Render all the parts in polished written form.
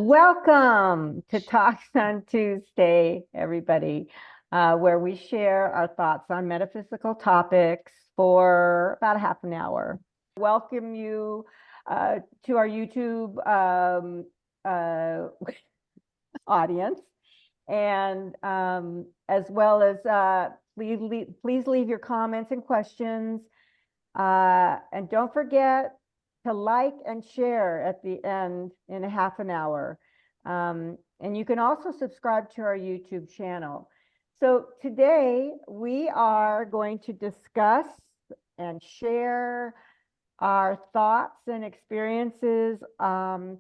Welcome to Talks on Tuesday, everybody, where we share our thoughts on metaphysical topics for about a half an hour. Welcome you to our YouTube audience, and as well as please leave your comments and questions. And don't forget to like and share at the end in a half an hour. And you can also subscribe to our YouTube channel. So today we are going to discuss and share our thoughts and experiences in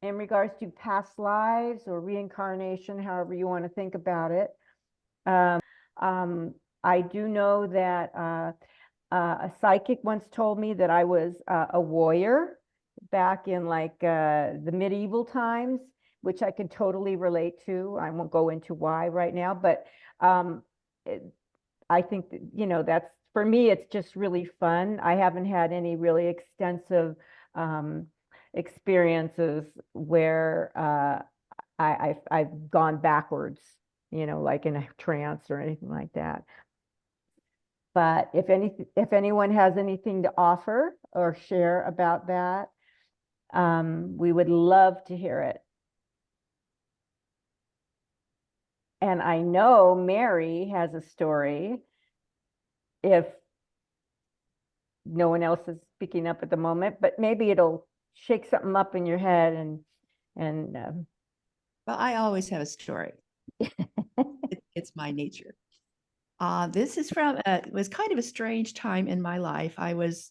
regards to past lives or reincarnation, however you want to think about it. I do know that a psychic once told me that I was a warrior back in like the medieval times, which I can totally relate to. I won't go into why right now, but I think that, that's for me, it's just really fun. I haven't had any really extensive experiences where I've gone backwards, like in a trance or anything like that. But if anyone has anything to offer or share about that, we would love to hear it. And I know Mary has a story. If no one else is speaking up at the moment, but maybe it'll shake something up in your head and Well, I always have a story. It's my nature. This is from it was kind of a strange time in my life. I was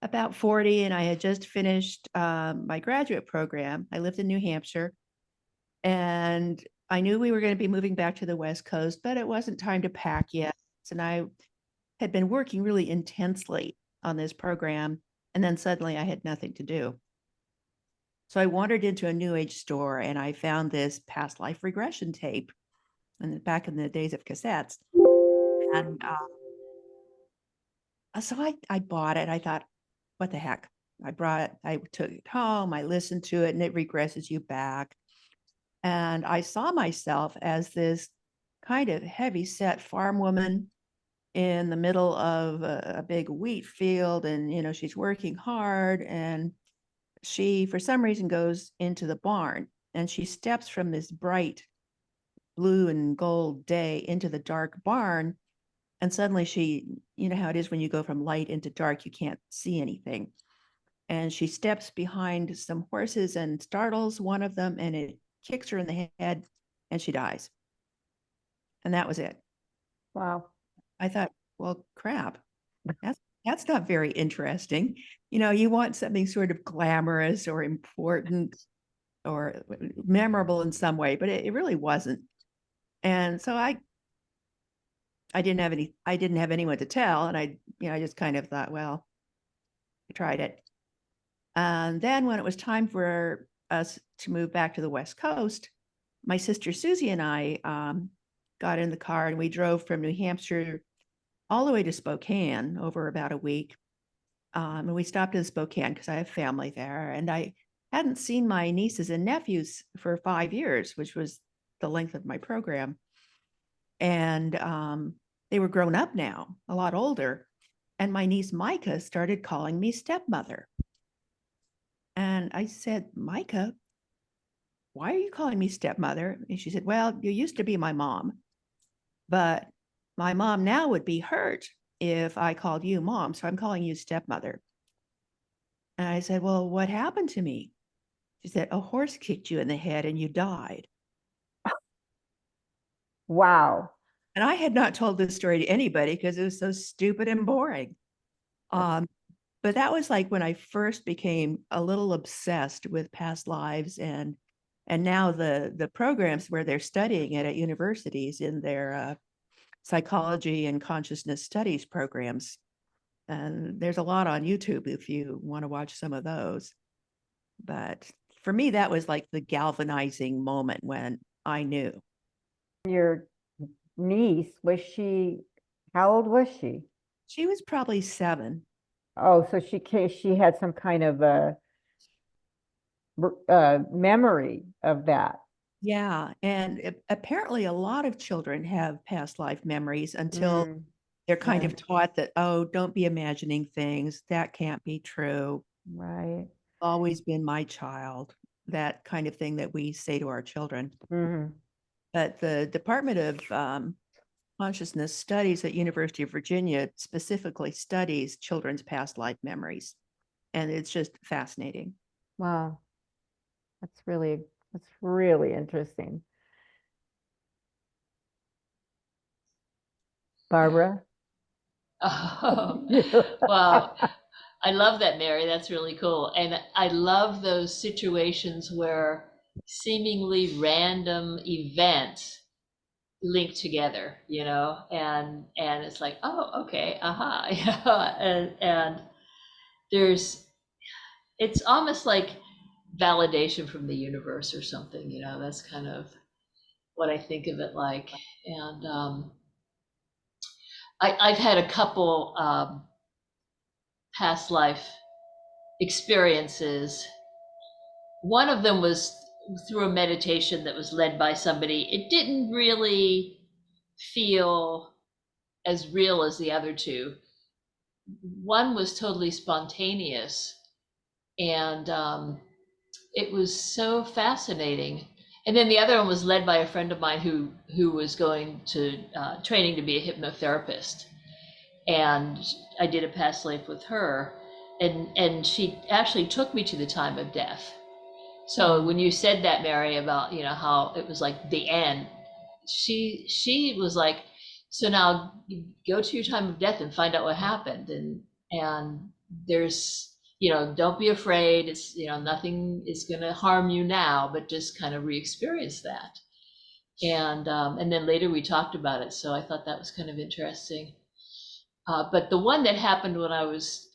about 40 and I had just finished my graduate program. I lived in New Hampshire and I knew we were going to be moving back to the West Coast, but it wasn't time to pack yet. And I had been working really intensely on this program, and then suddenly I had nothing to do. So I wandered into a New Age store and I found this past life regression tape, and back in the days of cassettes. And so I bought it. I thought, what the heck? I took it home, I listened to it, and it regresses you back. And I saw myself as this kind of heavy set farm woman in the middle of a big wheat field. And, she's working hard. And she, for some reason, goes into the barn and she steps from this bright blue and gold day into the dark barn. And suddenly you know how it is when you go from light into dark, you can't see anything. And she steps behind some horses and startles one of them, and it kicks her in the head and she dies. And that was it. wow. I thought, well, crap, that's not very interesting. You want something sort of glamorous or important or memorable in some way, but it really wasn't. And so I didn't have anyone to tell. And I just kind of thought, well, I tried it. And then when it was time for us to move back to the West Coast, my sister Susie and I got in the car and we drove from New Hampshire all the way to Spokane over about a week. And we stopped in Spokane because I have family there. And I hadn't seen my nieces and nephews for 5 years, which was the length of my program. And they were grown up now, a lot older. And my niece Micah started calling me stepmother. And I said, Micah, why are you calling me stepmother? And she said, well, you used to be my mom, but my mom now would be hurt if I called you mom. So I'm calling you stepmother. And I said, well, what happened to me? She said, a horse kicked you in the head and you died. Wow. And I had not told this story to anybody because it was so stupid and boring. But that was like when I first became a little obsessed with past lives and now the programs where they're studying it at universities in their psychology and consciousness studies programs. And there's a lot on YouTube if you want to watch some of those. But for me, that was like the galvanizing moment when I knew. Your niece, how old was she? She was probably 7. Oh, so she had some kind of a memory of that. Yeah, and apparently a lot of children have past life memories until Mm, they're kind right, of taught that, oh, don't be imagining things. That can't be true. right. Always been my child. That kind of thing that we say to our children. Mhm. But the Department of Consciousness Studies at University of Virginia specifically studies children's past life memories. And it's just fascinating. Wow, that's really interesting. Barbara? Oh, wow. I love that, Mary. That's really cool. And I love those situations where seemingly random events link together, and it's like, oh, okay, aha, and there's, it's almost like validation from the universe or something, that's kind of what I think of it like. And I've had a couple past life experiences. One of them was through a meditation that was led by somebody. It didn't really feel as real as the other two. One was totally spontaneous, and it was so fascinating. And then the other one was led by a friend of mine who was going to training to be a hypnotherapist, and I did a past life with her, and she actually took me to the time of death. So when you said that, Mary, about how it was like the end, she was like, so now you go to your time of death and find out what happened, and there's don't be afraid. It's nothing is going to harm you now, but just kind of re-experience that. And then later we talked about it, so I thought that was kind of interesting. But the one that happened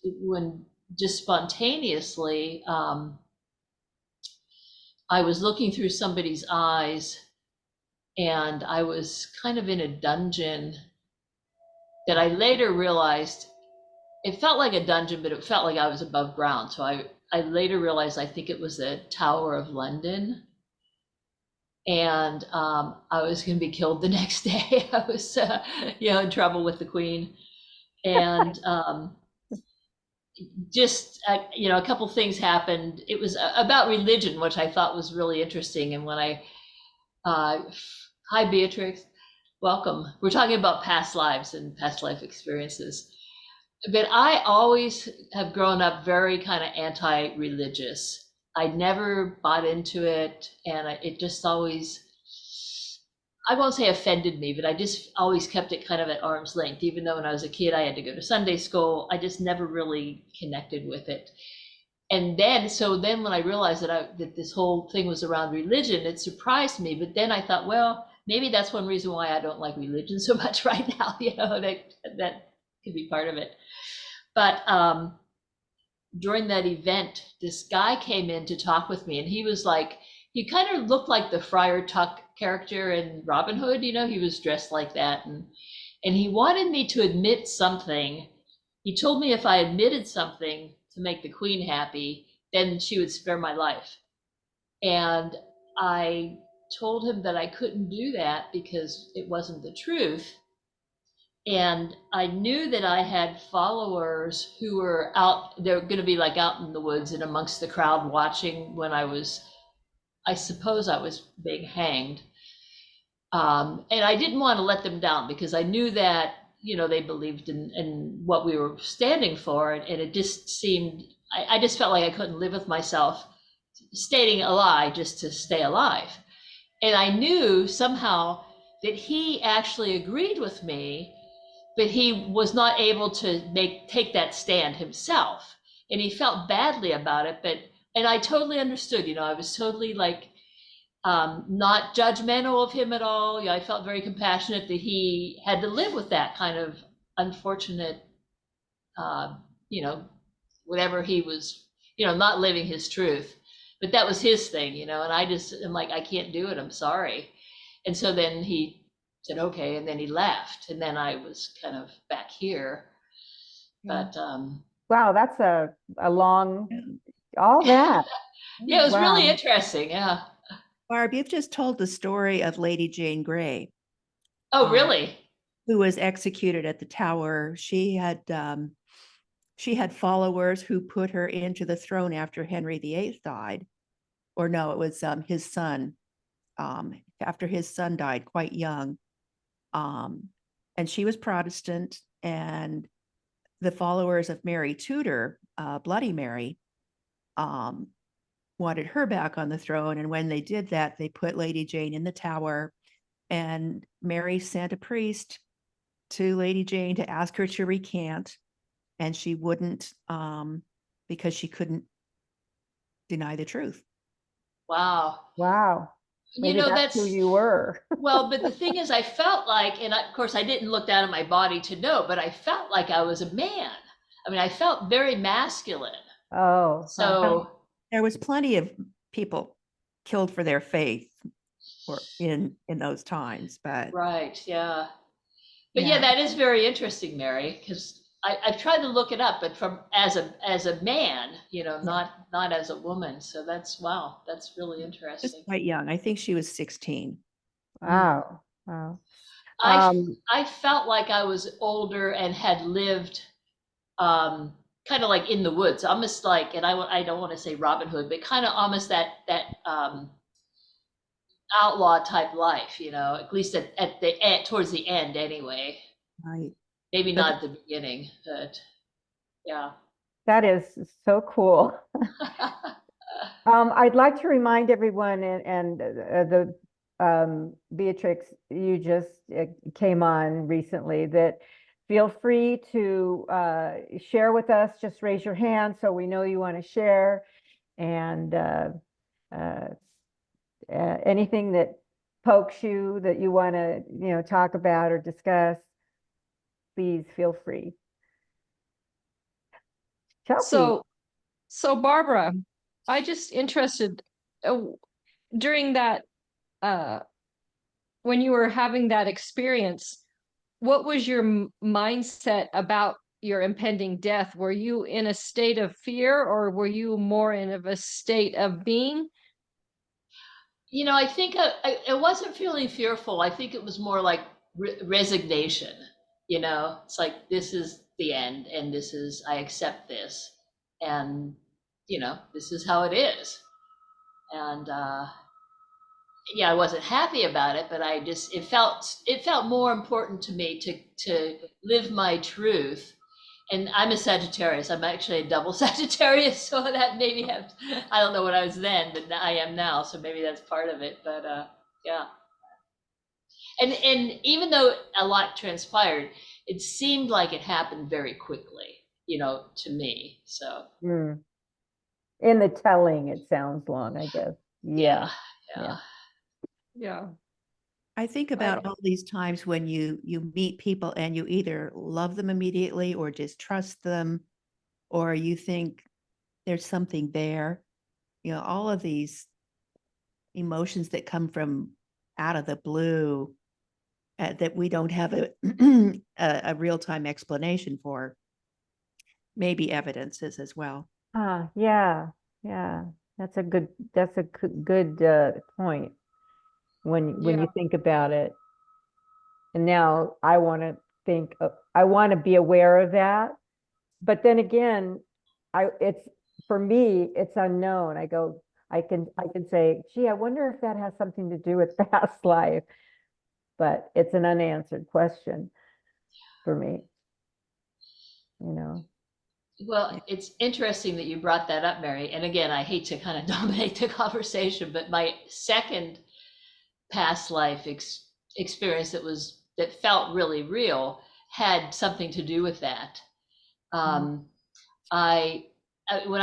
when just spontaneously, I was looking through somebody's eyes, and I was kind of in a dungeon that I later realized it felt like a dungeon, but it felt like I was above ground. So I later realized I think it was the Tower of London. And I was going to be killed the next day. I was, in trouble with the Queen. And just, a couple things happened. It was about religion, which I thought was really interesting. And when hi, Beatrix, welcome. We're talking about past lives and past life experiences. But I always have grown up very kind of anti-religious. I never bought into it, and it just always, I won't say offended me, but I just always kept it kind of at arm's length. Even though when I was a kid, I had to go to Sunday school, I just never really connected with it. And then when I realized that this whole thing was around religion, it surprised me. But then I thought, well, maybe that's one reason why I don't like religion so much right now. That could be part of it. But during that event, this guy came in to talk with me, and he kind of looked like the Friar Tuck character in Robin Hood. He was dressed like that, and he wanted me to admit something. He told me if I admitted something to make the Queen happy, then she would spare my life. And I told him that I couldn't do that because it wasn't the truth. And I knew that I had followers who were out, they're going to be like out in the woods and amongst the crowd watching when I suppose I was being hanged. And I didn't want to let them down because I knew that, they believed in what we were standing for. And it just seemed, I just felt like I couldn't live with myself stating a lie just to stay alive. And I knew somehow that he actually agreed with me, but he was not able to take that stand himself. And he felt badly about it, and I totally understood, I was totally like, not judgmental of him at all. I felt very compassionate that he had to live with that kind of unfortunate, uh, you know, whatever he was, not living his truth. But that was his thing, and I just am like, I can't do it. I'm sorry. And so then he said, okay. And then he left. And then I was kind of back here. Yeah. But Wow, that's a long, all that. Yeah, it was really Wow. interesting. Yeah. Barb, you've just told the story of Lady Jane Grey, Oh, really? who was executed at the Tower. She had followers who put her into the throne after Henry VIII died, or no, it was his son. After his son died quite young, and she was Protestant, and the followers of Mary Tudor, Bloody Mary, wanted her back on the throne. And when they did that, they put Lady Jane in the Tower, and Mary sent a priest to Lady Jane to ask her to recant, and she wouldn't, because she couldn't deny the truth. Wow. Wow. You Maybe know, that's who that's, you were. well, but the thing is, I felt like, and of course, I didn't look down at my body to know, but I felt like I was a man. I mean, I felt very masculine. Oh, So, There was plenty of people killed for their faith or in those times, but right, yeah. But yeah, that is very interesting, Mary, because I've tried to look it up, but from as a man, not as a woman. So that's, wow, that's really just interesting. quite young. I think she was 16. wow. Wow. I Um, I felt like I was older and had lived kind of like in the woods, almost like, and I don't want to say Robin Hood, but kind of almost that outlaw type life, at least at the end, towards the end anyway. Right. Maybe But not at the beginning, but yeah. that is so cool. I'd like to remind everyone, and the Beatrix, you just came on recently, that feel free to share with us. Just raise your hand so we know you want to share, and uh, anything that pokes you that you want to, talk about or discuss, please feel free. Chelsea. So Barbara, I just interested during that when you were having that experience, what was your mindset about your impending death? Were you in a state of fear, or were you more in of a state of being? I think I wasn't feeling fearful. I think it was more like resignation. It's like, this is the end, and I accept this, and this is how it is. And yeah, I wasn't happy about it, but it felt more important to me to live my truth. And I'm a Sagittarius. I'm actually a double Sagittarius, so that maybe I don't know what I was then, but I am now, so maybe that's part of it. But yeah. And even though a lot transpired, it seemed like it happened very quickly, to me. So In the telling, it sounds long, I guess. Yeah. Yeah. I think about all these times when you meet people and you either love them immediately or distrust them, or you think there's something there. All of these emotions that come from out of the blue, that we don't have a real-time explanation for, maybe evidences as well. Yeah. That's a good point when you think about it. And now I want to be aware of that. But then again, for me, it's unknown. I can say, gee, I wonder if that has something to do with past life. But it's an unanswered question for me, Well, it's interesting that you brought that up, Mary. And again, I hate to kind of dominate the conversation, but my second past life experience that felt really real had something to do with that. When I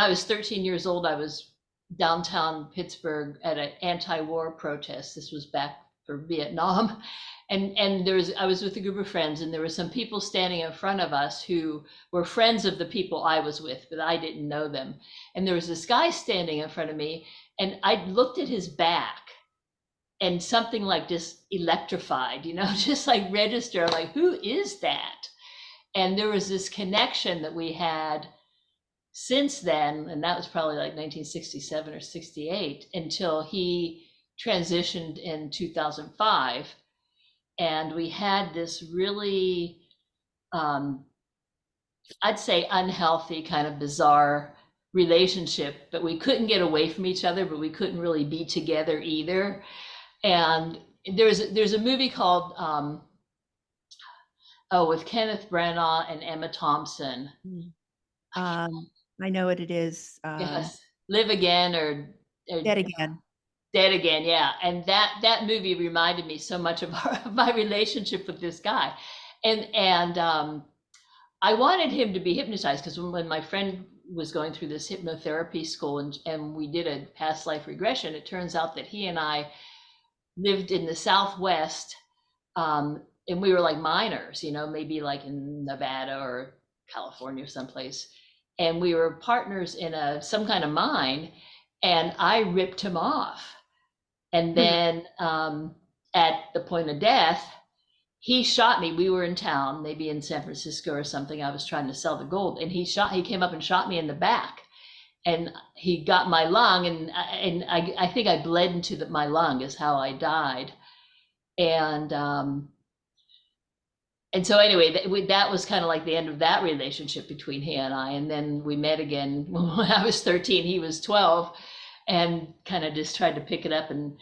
was 13 years old, I was downtown Pittsburgh at an anti-war protest. This was back for Vietnam. And I was with a group of friends, and there were some people standing in front of us who were friends of the people I was with, but I didn't know them. And there was this guy standing in front of me, and I looked at his back, and something like just electrified, just like register. I'm like, who is that? And there was this connection that we had since then, and that was probably like 1967 or 68, until he transitioned in 2005. And we had this really, I'd say, unhealthy, kind of bizarre relationship, but we couldn't get away from each other, but we couldn't really be together either. And there's a movie called with Kenneth Branagh and Emma Thompson. I know what it is. Yes, Live Again or Dead Again. Dead Again, yeah. And that movie reminded me so much of my relationship with this guy, and I wanted him to be hypnotized because when my friend was going through this hypnotherapy school and we did a past life regression, it turns out that he and I lived in the Southwest, and we were like miners, maybe like in Nevada or California or someplace, and we were partners in some kind of mine, and I ripped him off, and then at the point of death, he shot me. We were in town, maybe in San Francisco or something. I was trying to sell the gold, and he came up and shot me in the back, and he got my lung, and I think I bled into my lung is how I died. And so anyway, that was kind of like the end of that relationship between he and I. And then we met again when I was 13, he was 12, and kind of just tried to pick it up. And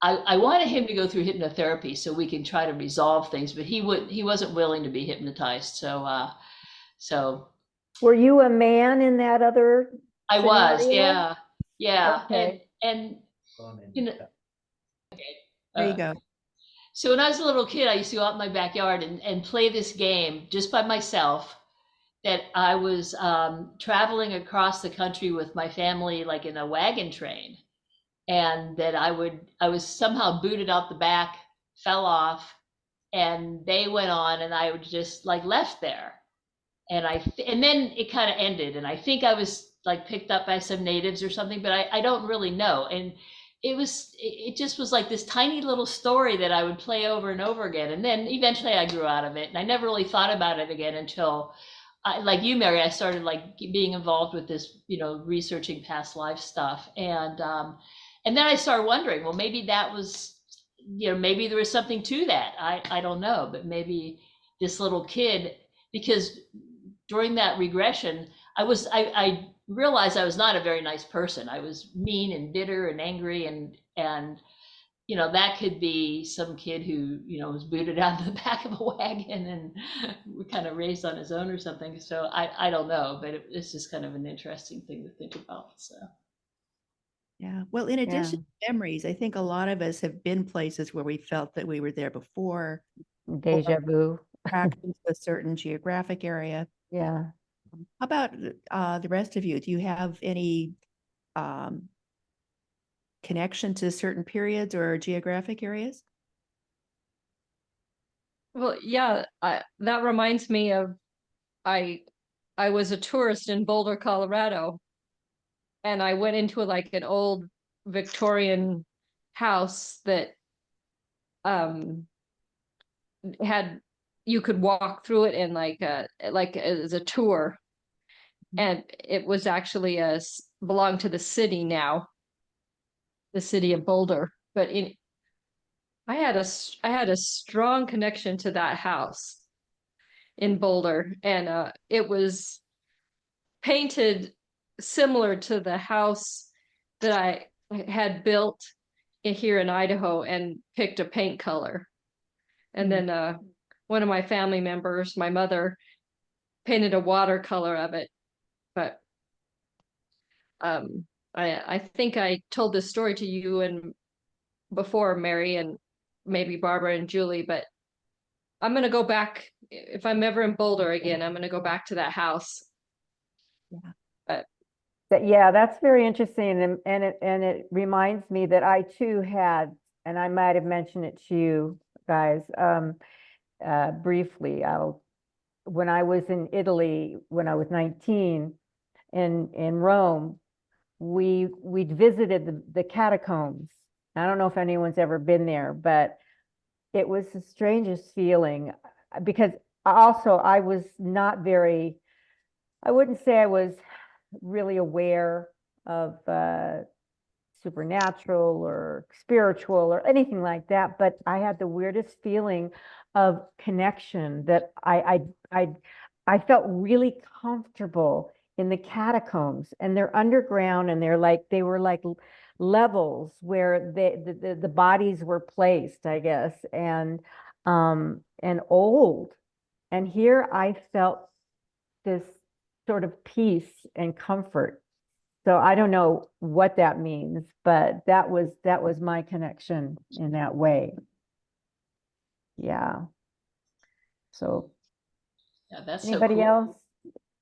I wanted him to go through hypnotherapy so we can try to resolve things, but he wasn't willing to be hypnotized. So Were you a man in that other? I was, scenario? yeah. Okay. And There you go. so when I was a little kid, I used to go out in my backyard and play this game just by myself, that I was traveling across the country with my family, like in a wagon train. And that I was somehow booted out the back, fell off, and they went on, and I was just like left there. And then it kind of ended, and I think I was like picked up by some natives or something, but I don't really know. And it just was like this tiny little story that I would play over and over again. And then eventually I grew out of it, and I never really thought about it again until, like you, Mary, I started like being involved with this, researching past life stuff. And then I started wondering, well, maybe that was, maybe there was something to that. I don't know, but maybe this little kid, because during that regression, I realized I was not a very nice person. I was mean and bitter and angry, and that could be some kid who, was booted out of the back of a wagon and kind of raised on his own or something. So I don't know, but it's just kind of an interesting thing to think about. So. Yeah. Well, in addition to memories, I think a lot of us have been places where we felt that we were there before. Deja vu. Tracked into a certain geographic area. Yeah. How about the rest of you? Do you have any connection to certain periods or geographic areas? Well, yeah, that reminds me of I was a tourist in Boulder, Colorado, and I went into like an old Victorian house that had, you could walk through it in like as a tour, and it was actually belonged to the city now, the city of Boulder. But I had a strong connection to that house in Boulder, and it was painted similar to the house that I had built here in Idaho, and picked a paint color. And then one of my family members, my mother, painted a watercolor of it. But I think I told this story to you and before, Mary, and maybe Barbara and Julie, but I'm going to go back. If I'm ever in Boulder again, I'm going to go back to that house. Yeah. Yeah, that's very interesting. And it reminds me that I too had, and I might have mentioned it to you guys briefly. When I was in Italy, when I was 19 in Rome, we visited the catacombs. I don't know if anyone's ever been there, but it was the strangest feeling, because also I was not very, I wouldn't say I was really aware of supernatural or spiritual or anything like that, but I had the weirdest feeling of connection that I felt really comfortable in the catacombs, and they're underground, and they were like levels where the bodies were placed, I guess, and old. And here I felt this sort of peace and comfort. So I don't know what that means, but that was my connection in that way. Yeah. So Yeah, that's so anybody cool. else?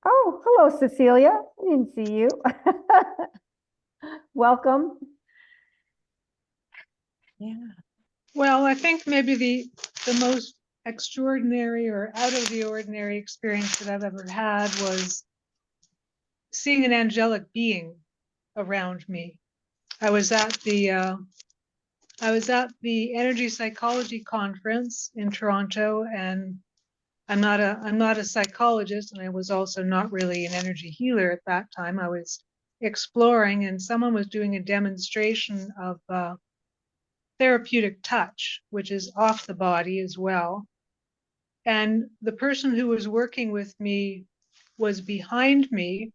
Oh, hello, Cecilia. I didn't see you. Welcome. Yeah. Well, I think maybe the most extraordinary or out of the ordinary experience that I've ever had was seeing an angelic being around me. I was at the energy psychology conference in Toronto, and I'm not a psychologist, and I was also not really an energy healer at that time. I was exploring, and someone was doing a demonstration of therapeutic touch, which is off the body as well. And the person who was working with me was behind me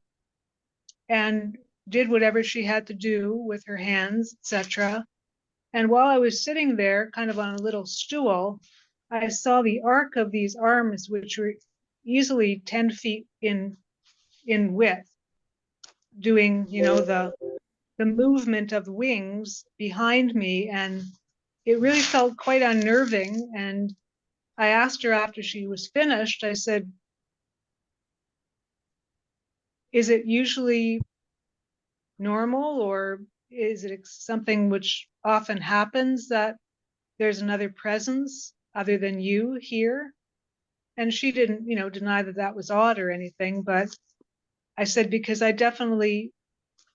and did whatever she had to do with her hands, etc. And while I was sitting there, kind of on a little stool, I saw the arc of these arms, which were easily 10 feet in width, doing, the movement of the wings behind me. And it really felt quite unnerving. And I asked her after she was finished, I said, is it usually normal, or is it something which often happens that there's another presence other than you here? And she didn't, deny that that was odd or anything, but I said, because I definitely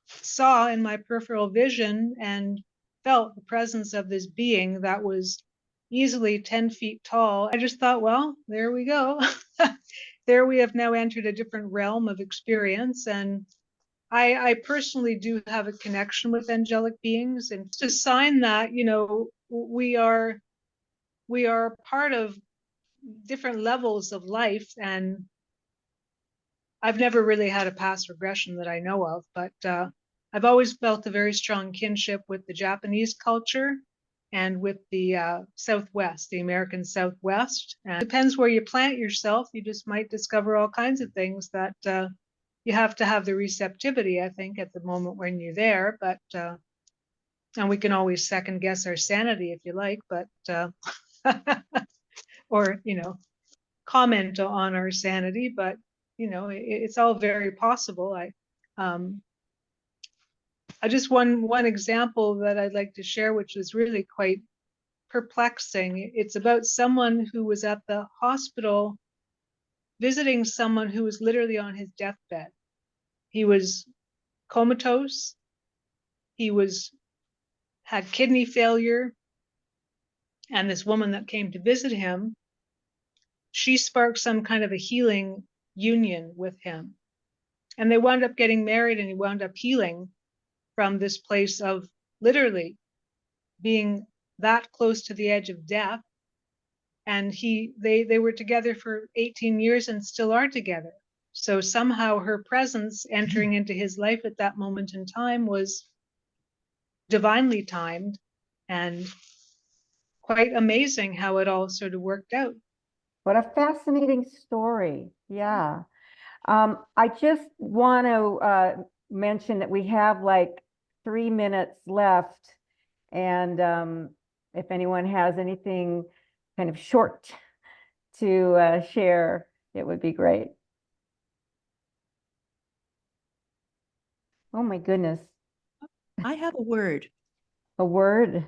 saw in my peripheral vision and felt the presence of this being that was easily 10 feet tall. I just thought, well, there we go. There we have now entered a different realm of experience. And I personally do have a connection with angelic beings, and it's a sign that, we are part of different levels of life. And I've never really had a past regression that I know of, but I've always felt a very strong kinship with the Japanese culture and with the Southwest, the American Southwest. And it depends where you plant yourself. You just might discover all kinds of things that you have to have the receptivity, I think, at the moment when you're there. But and we can always second guess our sanity if you like, but or comment on our sanity, but it's all very possible. I just one example that I'd like to share, which was really quite perplexing. It's about someone who was at the hospital visiting someone who was literally on his deathbed. He was comatose. He had kidney failure. And this woman that came to visit him, she sparked some kind of a healing union with him. And they wound up getting married, and he wound up healing from this place of literally being that close to the edge of death. And they were together for 18 years and still are together. So somehow her presence entering into his life at that moment in time was divinely timed, and quite amazing how it all sort of worked out. What a fascinating story. Yeah. I just want to mention that we have like 3 minutes left. And if anyone has anything kind of short to share, it would be great. Oh my goodness. I have a word. A word.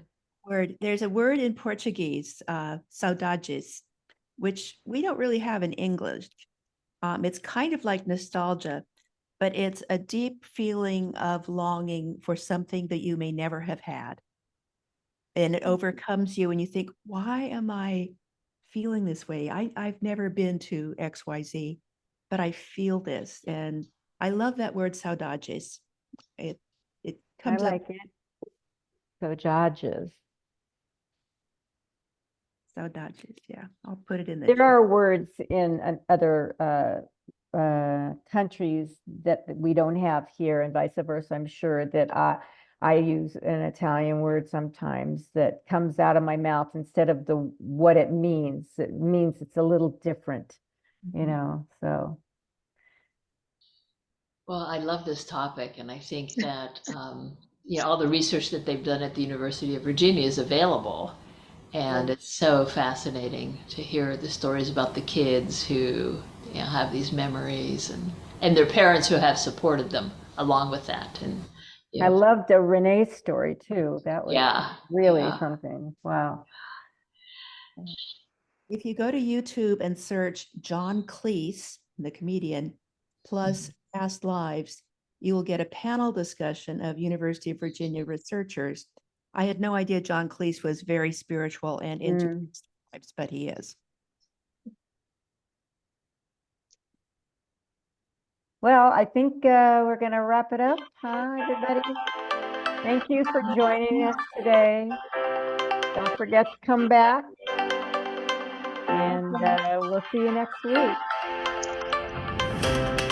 There's a word in Portuguese, saudades, which we don't really have in English. It's kind of like nostalgia, but it's a deep feeling of longing for something that you may never have had. And it overcomes you, and you think, why am I feeling this way? I've never been to XYZ, but I feel this, and I love that word saudades. It I comes up like it. So judges. saudades. Yeah, I'll put it in the There chat. are words in other countries that we don't have here and vice versa. I'm sure that I use an Italian word sometimes that comes out of my mouth instead of what it means. It means it's a little different, you know, so. Well, I love this topic, and I think that all the research that they've done at the University of Virginia is available, and it's so fascinating to hear the stories about the kids who have these memories and their parents who have supported them along with that. And I loved Renee's story too. That was yeah, really yeah. something. Wow. If you go to YouTube and search John Cleese, the comedian, plus past lives, you will get a panel discussion of University of Virginia researchers. I had no idea John Cleese was very spiritual and into past lives, but he is. Well, I think we're going to wrap it up, huh, everybody? Thank you for joining us today. Don't forget to come back, and we'll see you next week.